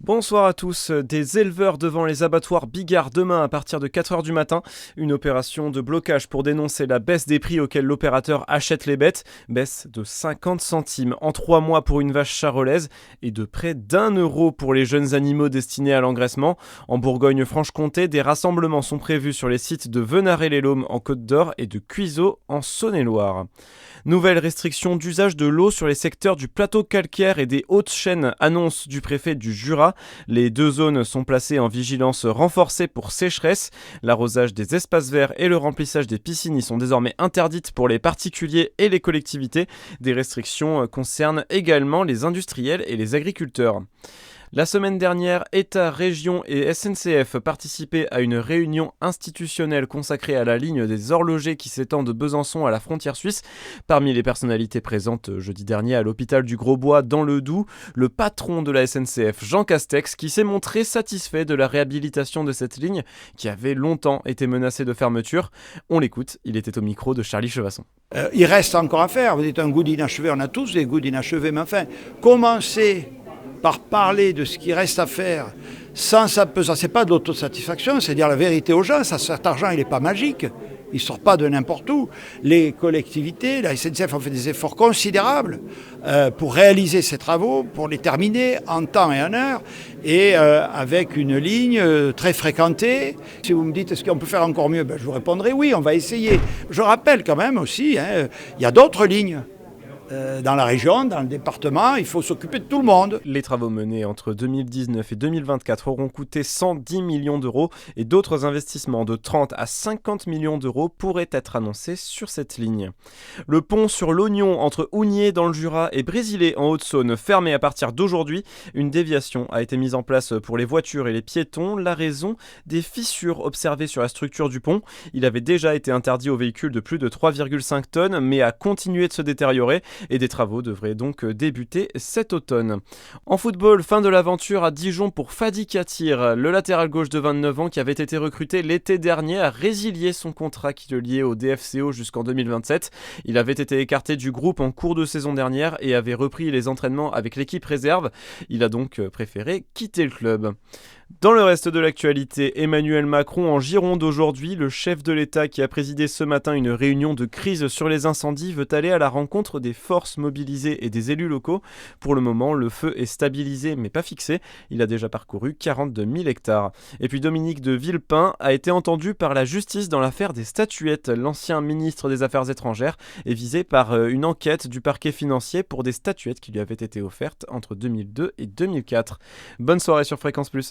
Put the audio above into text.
Bonsoir à tous, des éleveurs devant les abattoirs Bigard demain à partir de 4h du matin. Une opération de blocage pour dénoncer la baisse des prix auxquels l'opérateur achète les bêtes. Baisse de 50 centimes en 3 mois pour une vache charolaise et de près d'1 € pour les jeunes animaux destinés à l'engraissement. En Bourgogne-Franche-Comté, des rassemblements sont prévus sur les sites de Venaré-les-Laumes en Côte d'Or et de Cuiseaux en Saône-et-Loire. Nouvelle restriction d'usage de l'eau sur les secteurs du plateau calcaire et des Hautes-Chaînes, annonce du préfet du Jura. Les deux zones sont placées en vigilance renforcée pour sécheresse. L'arrosage des espaces verts et le remplissage des piscines y sont désormais interdites pour les particuliers et les collectivités. Des restrictions concernent également les industriels et les agriculteurs. La semaine dernière, État, région et SNCF participaient à une réunion institutionnelle consacrée à la ligne des horlogers qui s'étend de Besançon à la frontière suisse. Parmi les personnalités présentes jeudi dernier à l'hôpital du Grosbois dans le Doubs, le patron de la SNCF, Jean Castex, qui s'est montré satisfait de la réhabilitation de cette ligne qui avait longtemps été menacée de fermeture. On l'écoute, il était au micro de Charlie Chevasson. Il reste encore à faire, vous dites un goût d'inachevé, on a tous des goûts d'inachevés, mais enfin, commencer par parler de ce qui reste à faire sans s'apesantir, c'est pas de l'autosatisfaction, c'est dire la vérité aux gens, cet argent il n'est pas magique, il ne sort pas de n'importe où. Les collectivités, la SNCF ont fait des efforts considérables pour réaliser ces travaux, pour les terminer en temps et en heure, et avec une ligne très fréquentée. Si vous me dites est-ce qu'on peut faire encore mieux, je vous répondrai oui, on va essayer. Je rappelle quand même aussi, il y a d'autres lignes. Dans la région, dans le département, il faut s'occuper de tout le monde. Les travaux menés entre 2019 et 2024 auront coûté 110 millions d'euros et d'autres investissements de 30 à 50 millions d'euros pourraient être annoncés sur cette ligne. Le pont sur l'Oignon entre Hougnier dans le Jura et Brésilé en Haute-Saône fermé à partir d'aujourd'hui. Une déviation a été mise en place pour les voitures et les piétons. La raison, des fissures observées sur la structure du pont. Il avait déjà été interdit aux véhicules de plus de 3,5 tonnes mais a continué de se détériorer. Et des travaux devraient donc débuter cet automne. En football, fin de l'aventure à Dijon pour Fadi Katir. Le latéral gauche de 29 ans qui avait été recruté l'été dernier a résilié son contrat qui le liait au DFCO jusqu'en 2027. Il avait été écarté du groupe en cours de saison dernière et avait repris les entraînements avec l'équipe réserve. Il a donc préféré quitter le club. Dans le reste de l'actualité, Emmanuel Macron en Gironde aujourd'hui, le chef de l'État qui a présidé ce matin une réunion de crise sur les incendies veut aller à la rencontre des forces mobilisées et des élus locaux. Pour le moment, le feu est stabilisé mais pas fixé. Il a déjà parcouru 42 000 hectares. Et puis Dominique de Villepin a été entendu par la justice dans l'affaire des statuettes. L'ancien ministre des Affaires étrangères est visé par une enquête du parquet financier pour des statuettes qui lui avaient été offertes entre 2002 et 2004. Bonne soirée sur Fréquence Plus.